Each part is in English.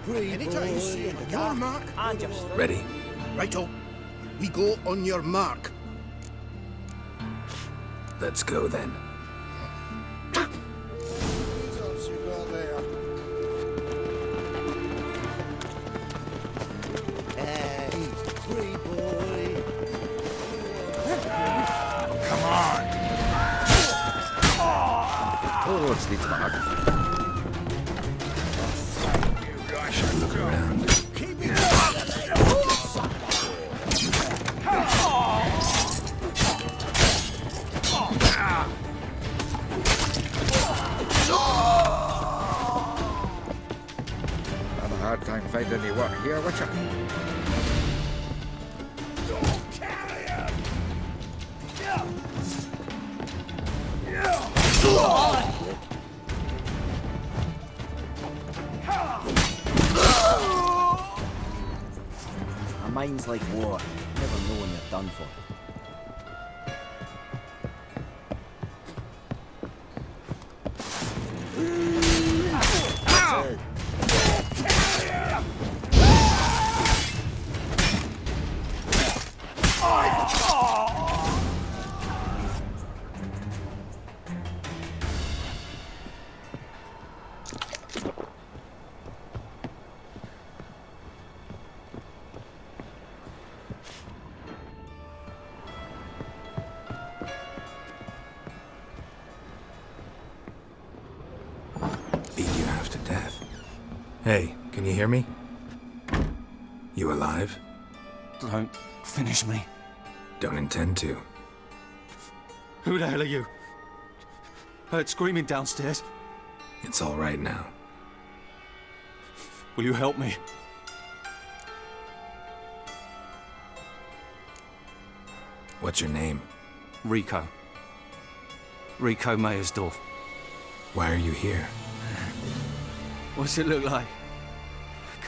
Anytime you see it, your mark. And your Ready? Righto. We go on your mark. Let's go then. What you got there? Hey, free boy. Come on! Oh, it's the mark. Should look around. Keep it up. Have a hard time finding any work here, Witcher. A mind's like war. Never know when you're done for. Beat you half to death. Hey, can you hear me? You alive? Don't finish me. Don't intend to. Who the hell are you? Heard screaming downstairs. It's all right now. Will you help me? What's your name? RICO. RICO Mayersdorf. Why are you here? What's it look like?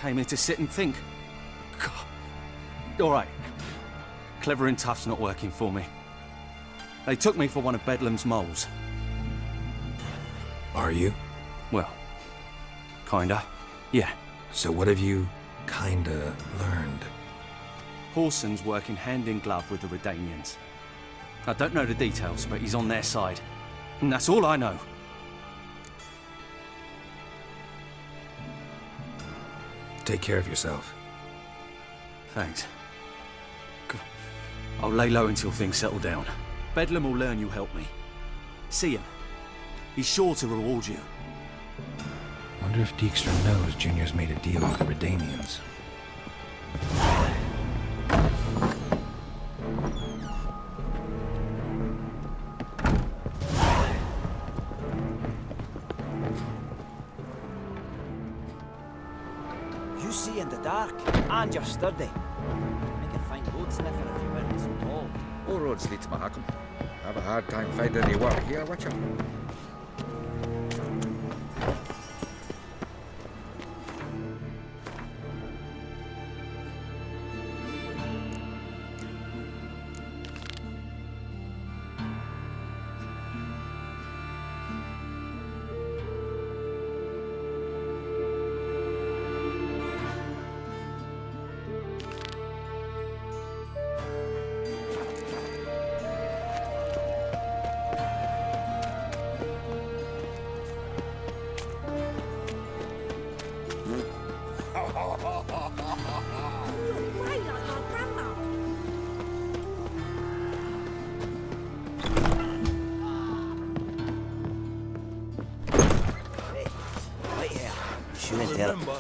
Came here to sit and think. God. All right. Clever and tough's not working for me. They took me for one of Bedlam's moles. Are you? Well, kinda. Yeah. So what have you kinda learned? Horson's working hand in glove with the Redanians. I don't know the details, but he's on their side. And that's all I know. Take care of yourself. Thanks. I'll lay low until things settle down. Bedlam will learn you helped me. See him. He's sure to reward you. Wonder if Dijkstra knows Junior's made a deal with the Redanians. You see in the dark, and you're sturdy. I can find road sniffer if you weren't so tall. All roads lead to Mahakam. Have a hard time finding any work here, Witcher.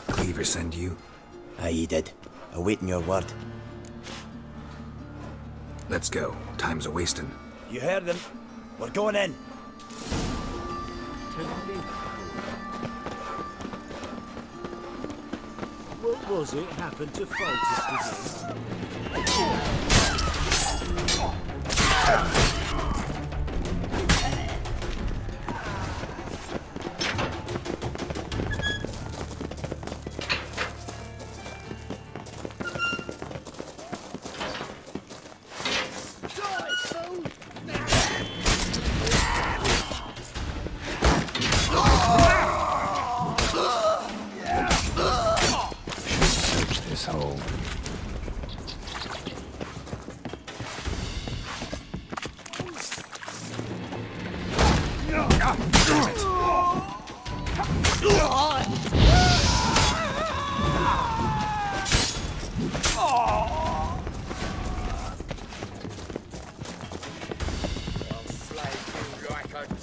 Cleaver send you? Aye, he did. Awaiting your word. Let's go. Time's a-wasting. You heard him. We're going in. What was it happened to Foltest again?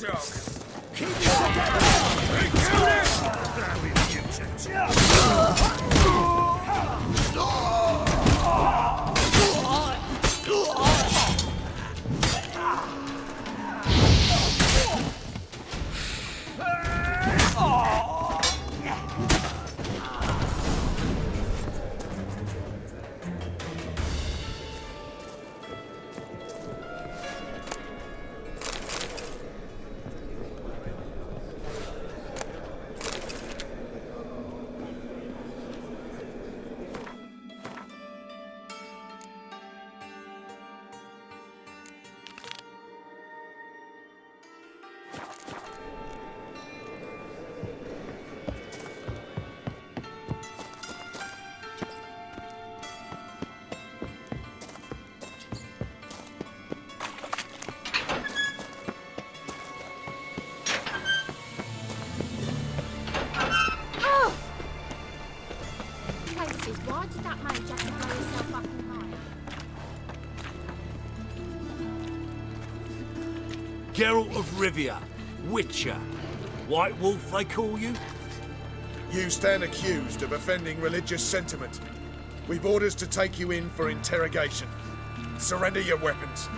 dog. Keep it together. Places, why did that man just blow himself up in high? Geralt of Rivia, Witcher. White Wolf, they call you? You stand accused of offending religious sentiment. We've orders to take you in for interrogation. Surrender your weapons.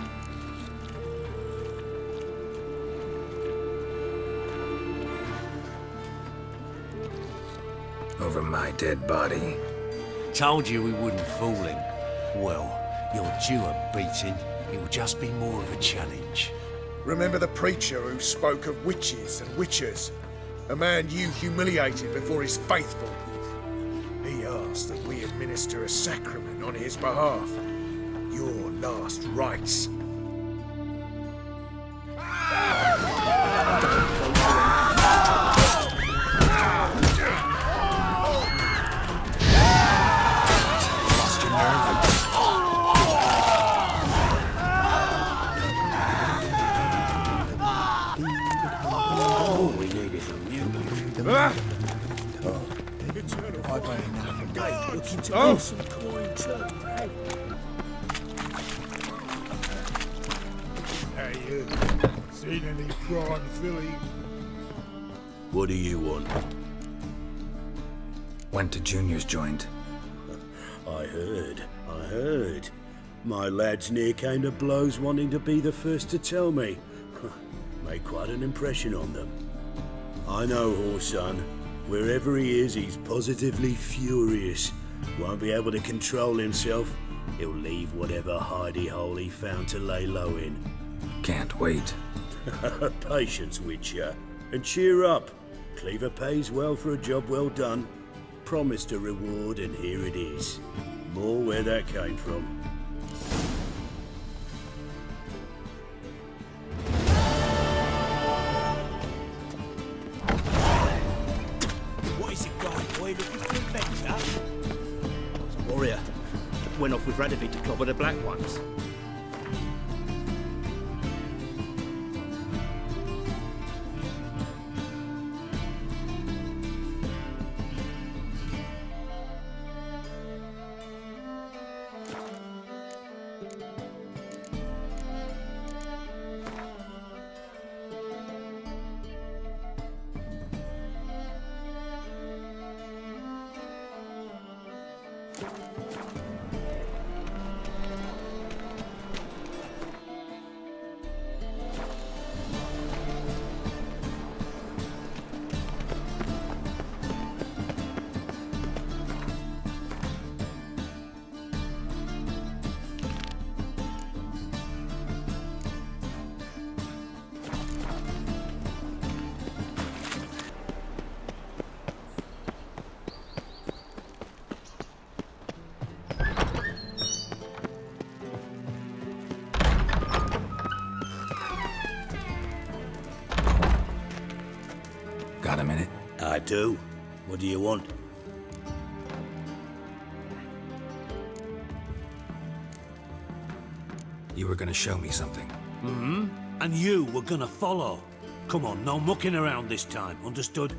Over my dead body. Told you we wouldn't fool him. Well, you're due a beating. It'll just be more of a challenge. Remember the preacher who spoke of witches and witchers? A man you humiliated before his faithful. He asked that we administer a sacrament on his behalf. Your last rites. Hey, you. Seen any prawn filly? What do you want? Went to Junior's joint. I heard. My lads near came to blows wanting to be the first to tell me. Made quite an impression on them. I know, Horson. Wherever he is, he's positively furious. Won't be able to control himself. He'll leave whatever hidey hole he found to lay low in. Can't wait. Patience, Witcher. And cheer up. Cleaver pays well for a job well done. Promised a reward, and here it is. More where that came from. What is it, guy? Boy, looking for adventure? It's a warrior. Went off with Radovid to clobber the Black Ones. Got a minute? I do. What do you want? You were gonna show me something. And you were gonna follow. Come on, no mucking around this time, understood?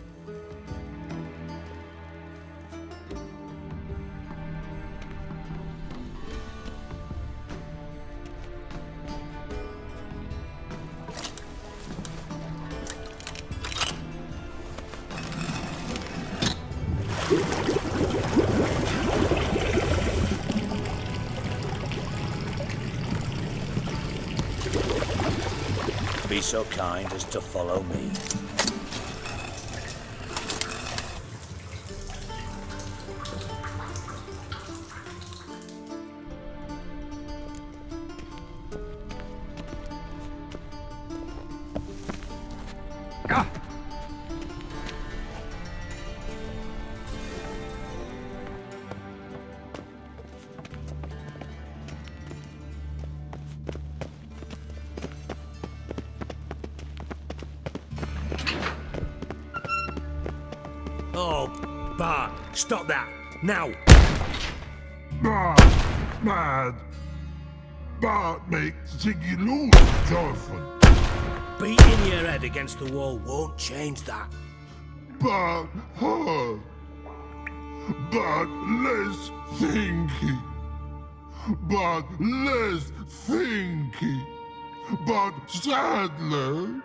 so kind as to follow me. Oh, Bart, stop that, now! Mad. Bart makes Ziggy lose, Jorfin. Beating your head against the wall won't change that. Bart hard. Bart less thinky. Bart less thinky. Bart sadler.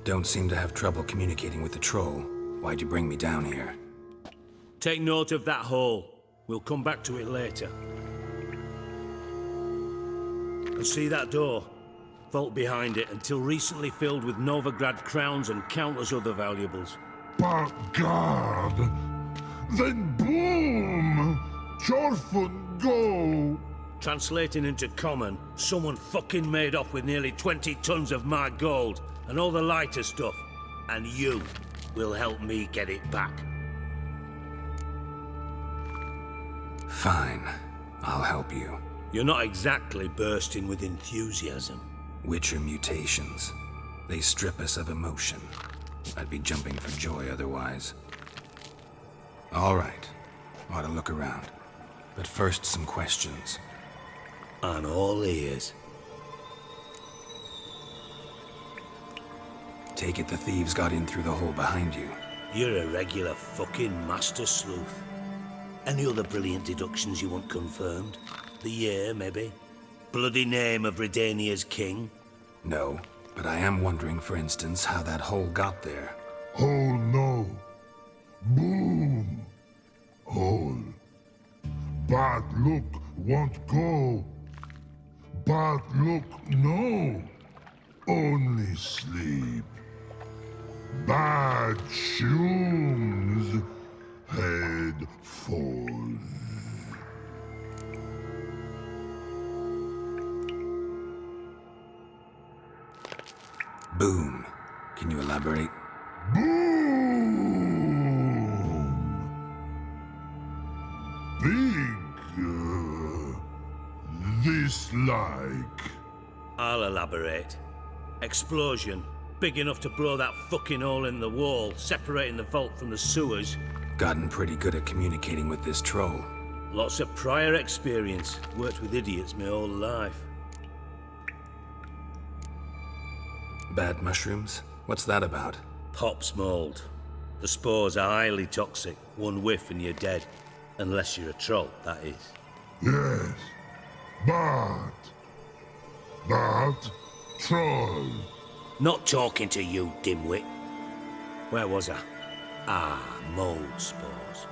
Don't seem to have trouble communicating with the troll. Why'd you bring me down here? Take note of that hole. We'll come back to it later. And see that door? Vault behind it, until recently filled with Novigrad crowns and countless other valuables. But God, then boom! Jorfin go! Translating into common, someone fucking made off with nearly 20 tons of my gold and all the lighter stuff. And you will help me get it back. Fine. I'll help you. You're not exactly bursting with enthusiasm. Witcher mutations. They strip us of emotion. I'd be jumping for joy otherwise. All right. Ought to look around. But first, some questions. I'm all ears. Take it the thieves got in through the hole behind you. You're a regular fucking master sleuth. Any other brilliant deductions you want confirmed? The year, maybe? Bloody name of Redania's king? No, but I am wondering, for instance, how that hole got there. Hole no. Boom. Hole. Bad look won't go. Bad look no. Only sleep. Bad shoes. Head falls. Boom. Can you elaborate? Boom! Big, dislike. I'll elaborate. Explosion. Big enough to blow that fucking hole in the wall, separating the vault from the sewers. Gotten pretty good at communicating with this troll. Lots of prior experience. Worked with idiots my whole life. Bad mushrooms? What's that about? Pops mold. The spores are highly toxic. One whiff and you're dead. Unless you're a troll, that is. Yes. Bad. Bad troll. Not talking to you, dimwit. Where was I? Ah, mold spores.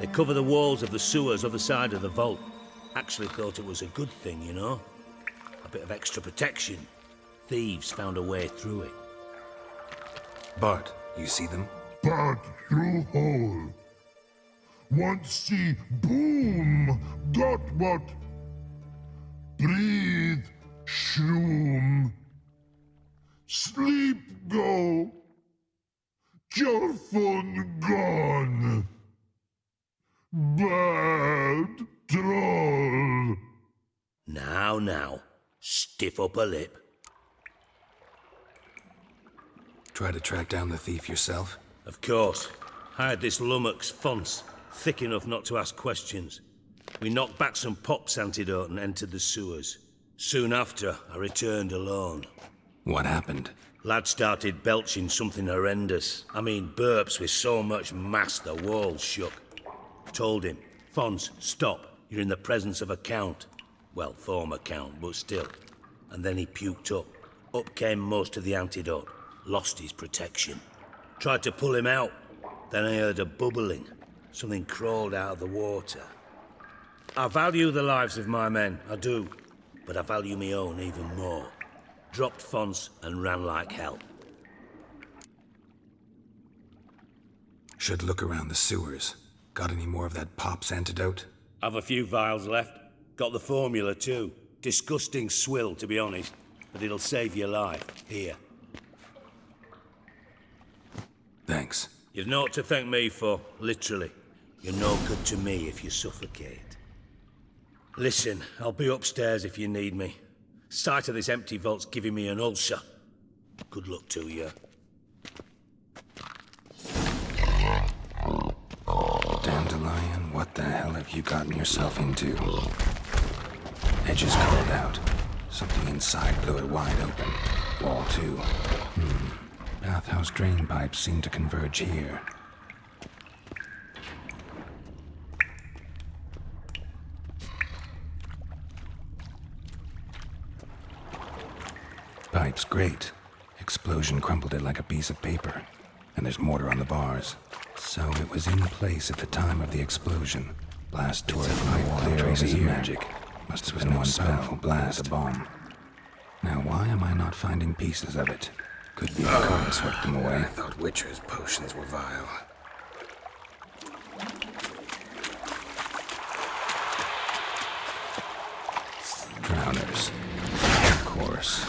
They cover the walls of the sewers other side of the vault. Actually thought it was a good thing, you know? A bit of extra protection. Thieves found a way through it. Bart, you see them? Bad through hole. Want see boom. Got what? Breathe. Shroom. Sleep go. Jorfin gone. Bad troll. Now. Stiff up a lip. Try to track down the thief yourself? Of course. Hired this lummox Fonce, thick enough not to ask questions. We knocked back some Pop's antidote and entered the sewers. Soon after, I returned alone. What happened? Lad started belching something horrendous. I mean, burps with so much mass the walls shook. Told him, Fonce, stop. You're in the presence of a count. Well, former count, but still. And then he puked up. Up came most of the antidote. Lost his protection. Tried to pull him out. Then I heard a bubbling. Something crawled out of the water. I value the lives of my men, I do. but I value my own even more. Dropped fonts and ran like hell. Should look around the sewers. Got any more of that Pop's antidote? Have a few vials left. Got the formula too. Disgusting swill, to be honest, but it'll save your life. Here. Thanks. You've naught to thank me for, literally. You're no good to me if you suffocate. Listen, I'll be upstairs if you need me. Sight of this empty vault's giving me an ulcer. Good luck to you. Dandelion, what the hell have you gotten yourself into? Edges curled out. Something inside blew it wide open. Wall too. Bathhouse drain pipes seem to converge here. Pipe's great. Explosion crumpled it like a piece of paper. And there's mortar on the bars. So it was in place at the time of the explosion. Blast tore it from the wall. Traces of magic. Must have been one powerful blast. A bomb. Now why am I not finding pieces of it? Could be the current swept them away. I thought Witcher's potions were vile. Drowners. Of course.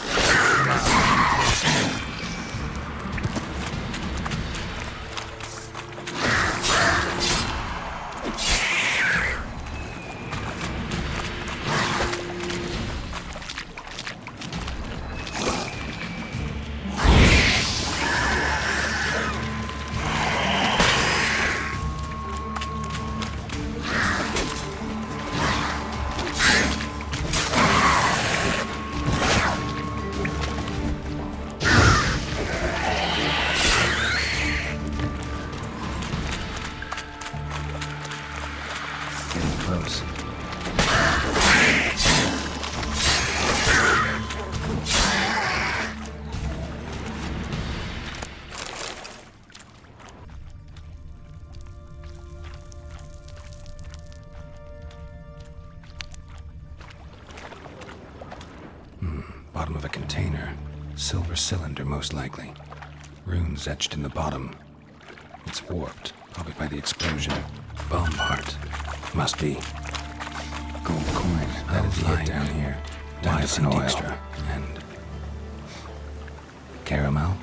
Close. Bottom of a container. Silver cylinder, most likely. Runes etched in the bottom. It's warped, probably by the explosion. Bomb part. Must be. Gold coin. That is it down here. Wise and oil. Extra. And caramel.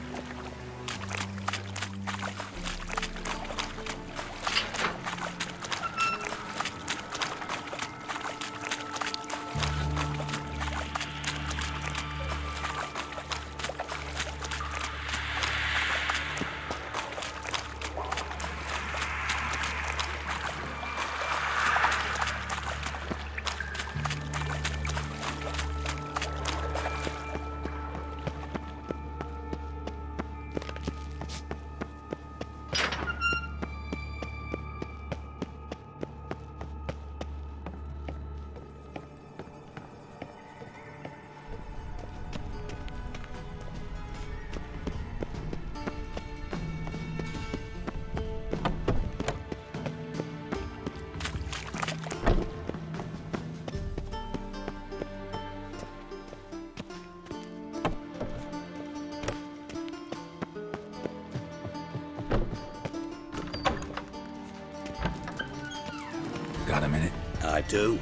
Got a minute? I do.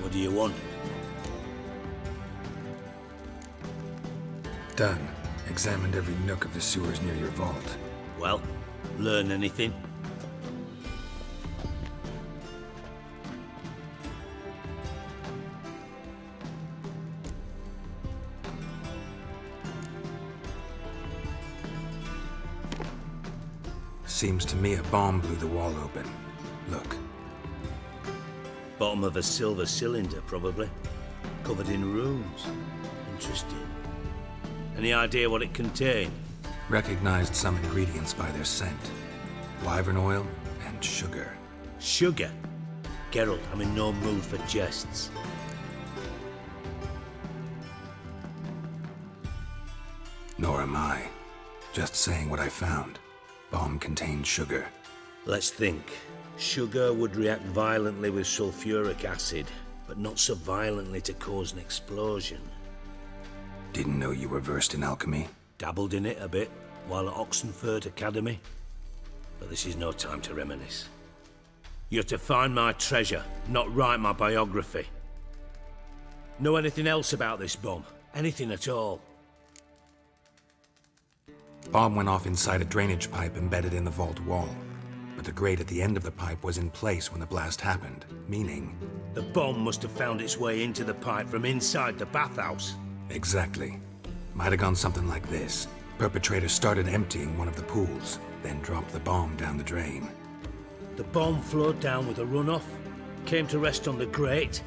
What do you want? Done. Examined every nook of the sewers near your vault. Well, learn anything? Seems to me a bomb blew the wall open. Look. Bottom of a silver cylinder, probably. Covered in runes. Interesting. Any idea what it contained? Recognized some ingredients by their scent. Wyvern oil and sugar. Sugar? Geralt, I'm in no mood for jests. Nor am I. Just saying what I found. Bomb contained sugar. Let's think. Sugar would react violently with sulfuric acid. but not so violently to cause an explosion. Didn't know you were versed in alchemy. Dabbled in it a bit while at Oxenford Academy. But this is no time to reminisce. You're to find my treasure, not write my biography. Know anything else about this bomb? Anything at all? Bomb went off inside a drainage pipe embedded in the vault wall. But the grate at the end of the pipe was in place when the blast happened, meaning... The bomb must have found its way into the pipe from inside the bathhouse. Exactly. Might have gone something like this. Perpetrator started emptying one of the pools, then dropped the bomb down the drain. The bomb flowed down with a runoff, came to rest on the grate,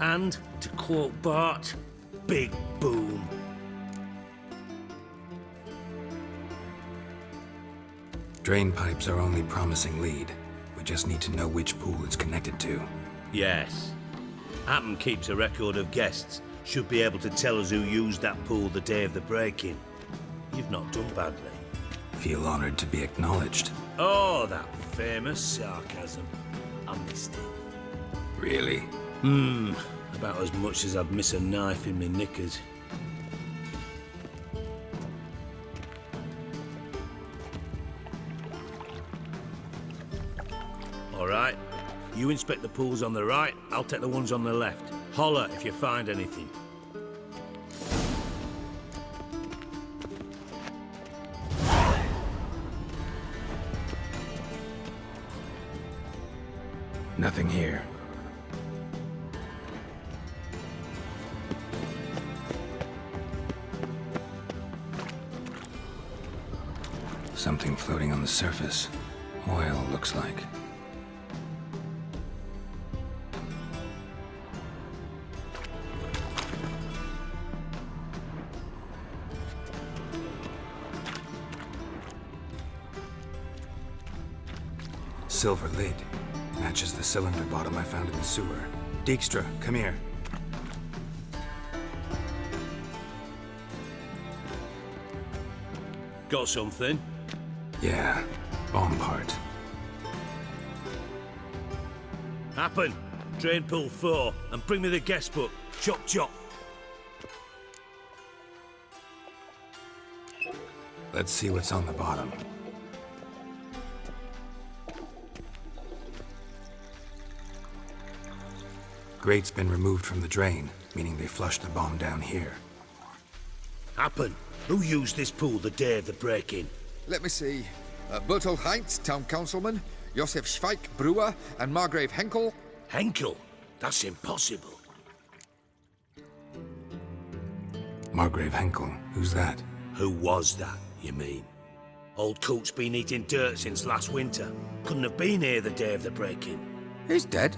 and, to quote Bart, big boom. Drain pipes are only promising lead. We just need to know which pool it's connected to. Yes. Appen keeps a record of guests. Should be able to tell us who used that pool the day of the break-in. You've not done badly. Feel honored to be acknowledged. Oh, that famous sarcasm. I missed it. Really? About as much as I'd miss a knife in my knickers. All right. You inspect the pools on the right, I'll take the ones on the left. Holler if you find anything. Nothing here. Something floating on the surface. Oil, looks like. Silver lid. Matches the cylinder bottom I found in the sewer. Dijkstra, come here. Got something? Yeah, bomb part. Happen. Drain pool 4, and bring me the guest book. Chop chop. Let's see what's on the bottom. Grate's been removed from the drain, meaning they flushed the bomb down here. Happen. Who used this pool the day of the break-in? Let me see. Bertolt Heinz, town councilman, Josef Schweik, brewer, and Margrave Henkel. Henkel? That's impossible. Margrave Henkel, who's that? Who was that, you mean? Old Coot's been eating dirt since last winter. Couldn't have been here the day of the break-in. He's dead?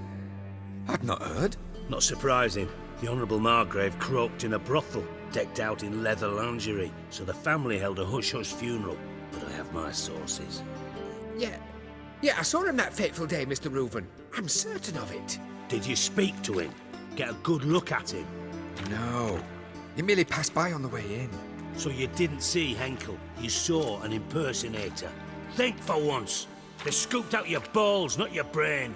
I'd not heard. Not surprising. The Honourable Margrave croaked in a brothel, decked out in leather lingerie, so the family held a hush-hush funeral. But I have my sources. Yeah, I saw him that fateful day, Mr. Reuven. I'm certain of it. Did you speak to him? Get a good look at him? No, he merely passed by on the way in. So you didn't see Henkel, you saw an impersonator. Think for once. They scooped out your balls, not your brain.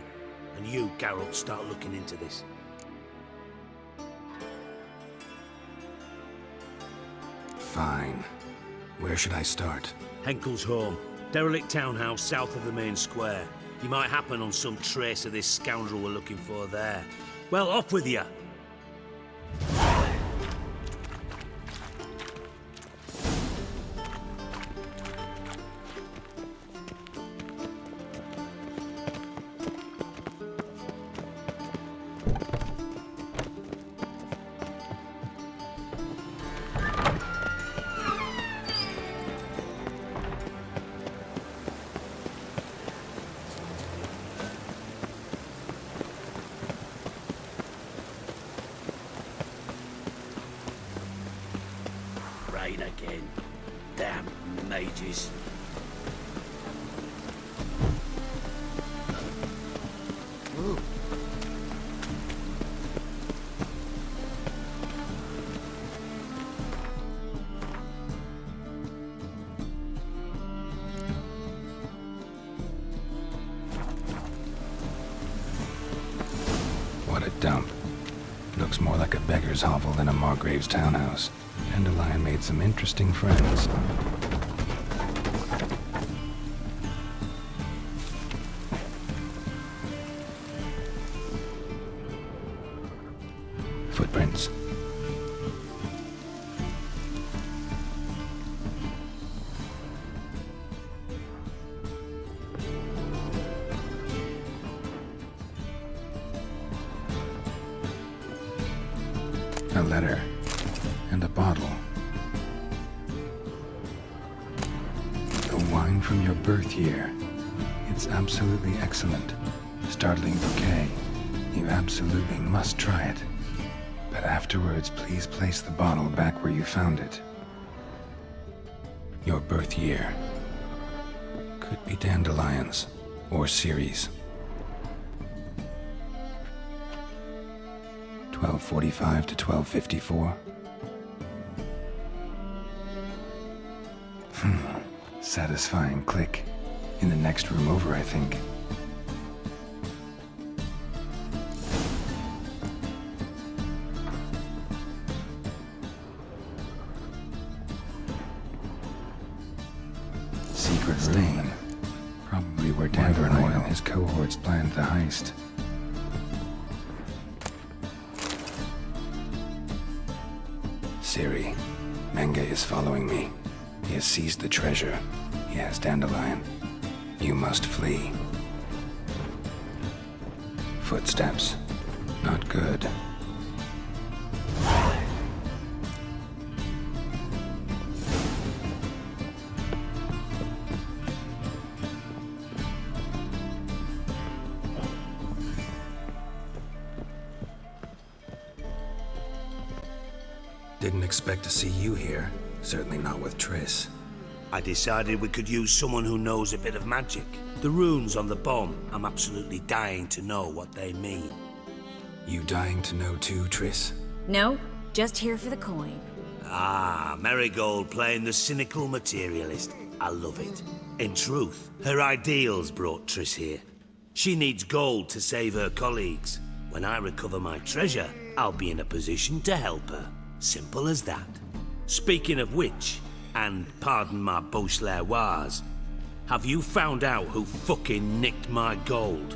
And you, Geralt, start looking into this. Fine. Where should I start? Henkel's home. Derelict townhouse south of the main square. You might happen on some trace of this scoundrel we're looking for there. Well, off with you. Rain again. Damn mages. Ooh. What a dump. looks more like a beggar's hovel than a Margrave's townhouse. Dandelion made some interesting friends. Footprints. A letter. And a bottle. The wine from your birth year. It's absolutely excellent. Startling bouquet. You absolutely must try it. But afterwards, please place the bottle back where you found it. Your birth year. Could be dandelions. Or Ceres. 1245 to 1254. Satisfying click. In the next room over, I think. Secret lane. Probably where Dandelion and his cohorts planned the heist. Ciri, Menge is following me. He has seized the treasure. He has Dandelion. You must flee. Footsteps. Not good. Didn't expect to see you here. Certainly not with Triss. I decided we could use someone who knows a bit of magic. The runes on the bomb, I'm absolutely dying to know what they mean. You dying to know too, Triss? No, just here for the coin. Ah, Marigold playing the cynical materialist. I love it. In truth, her ideals brought Triss here. She needs gold to save her colleagues. When I recover my treasure, I'll be in a position to help her. Simple as that. Speaking of which, and pardon my Beauclervois, have you found out who fucking nicked my gold?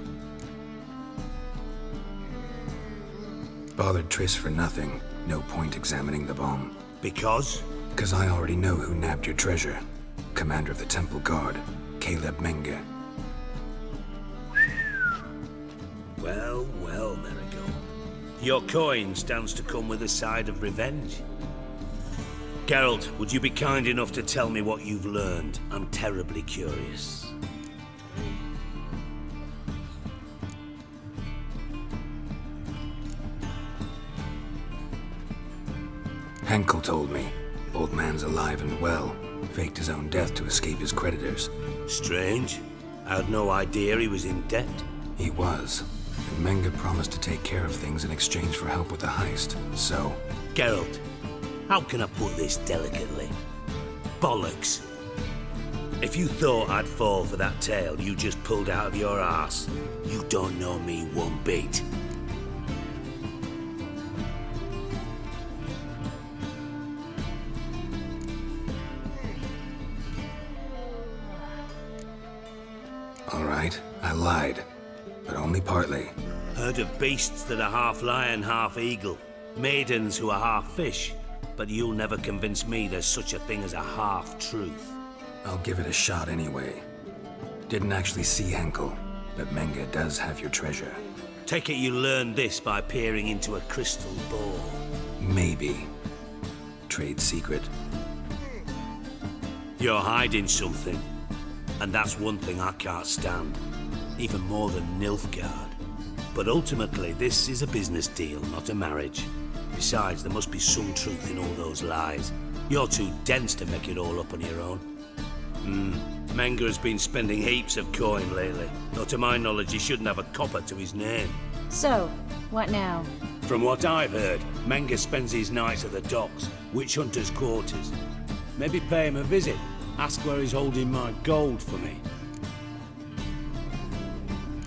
Bothered Triss for nothing. No point examining the bomb. Because? Because I already know who nabbed your treasure. Commander of the Temple Guard, Caleb Menge. Well, well, Marigold. Your coin stands to come with a side of revenge. Geralt, would you be kind enough to tell me what you've learned? I'm terribly curious. Henkel told me. Old man's alive and well. Faked his own death to escape his creditors. Strange. I had no idea he was in debt. He was. And Menge promised to take care of things in exchange for help with the heist. So... Geralt, how can I put this delicately? Bollocks. If you thought I'd fall for that tale you just pulled out of your arse, you don't know me one bit. All right, I lied. But only partly. Heard of beasts that are half lion, half eagle. Maidens who are half fish. But you'll never convince me there's such a thing as a half-truth. I'll give it a shot anyway. Didn't actually see Henkel, but Menge does have your treasure. Take it you learned this by peering into a crystal ball. Maybe. Trade secret. You're hiding something. And that's one thing I can't stand. Even more than Nilfgaard. But ultimately, this is a business deal, not a marriage. Besides, there must be some truth in all those lies. You're too dense to make it all up on your own. Menge has been spending heaps of coin lately. Though to my knowledge, he shouldn't have a copper to his name. So, what now? From what I've heard, Menge spends his nights at the docks, witch hunters' quarters. Maybe pay him a visit. Ask where he's holding my gold for me.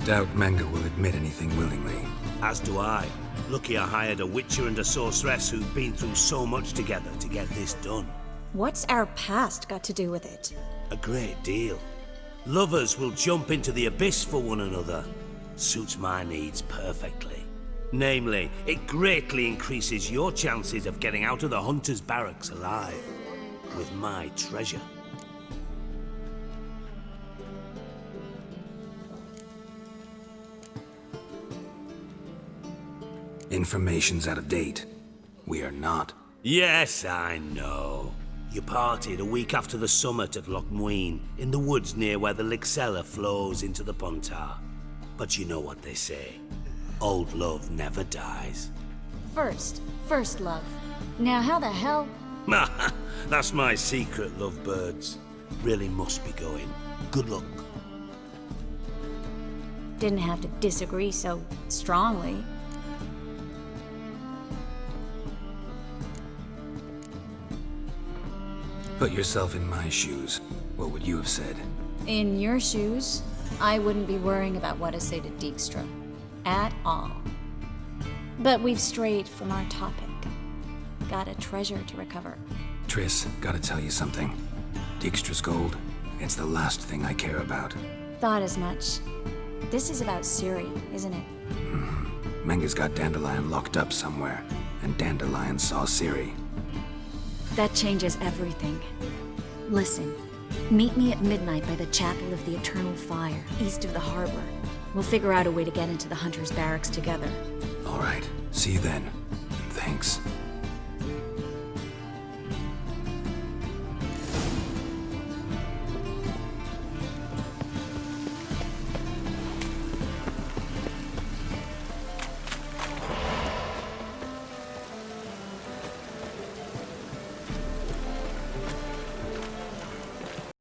Doubt Menge will admit anything willingly. As do I. Lucky I hired a witcher and a sorceress who've been through so much together to get this done. What's our past got to do with it? A great deal. Lovers will jump into the abyss for one another. Suits my needs perfectly. Namely, it greatly increases your chances of getting out of the hunter's barracks alive. With my treasure. Information's out of date. We are not. Yes, I know. You partied a week after the summit at Loch Muine, in the woods near where the Lixella flows into the Pontar. But you know what they say. Old love never dies. First love. Now how the hell? That's my secret, lovebirds. Really must be going. Good luck. Didn't have to disagree so strongly. Put yourself in my shoes. What would you have said? In your shoes, I wouldn't be worrying about what to say to Dijkstra. At all. But we've strayed from our topic. Got a treasure to recover. Triss, gotta tell you something. Dijkstra's gold, it's the last thing I care about. Thought as much. This is about Ciri, isn't it? Menga's got Dandelion locked up somewhere, and Dandelion saw Ciri. That changes everything. Listen, meet me at midnight by the Chapel of the Eternal Fire, east of the harbor. We'll figure out a way to get into the Hunter's barracks together. All right, see you then. And thanks.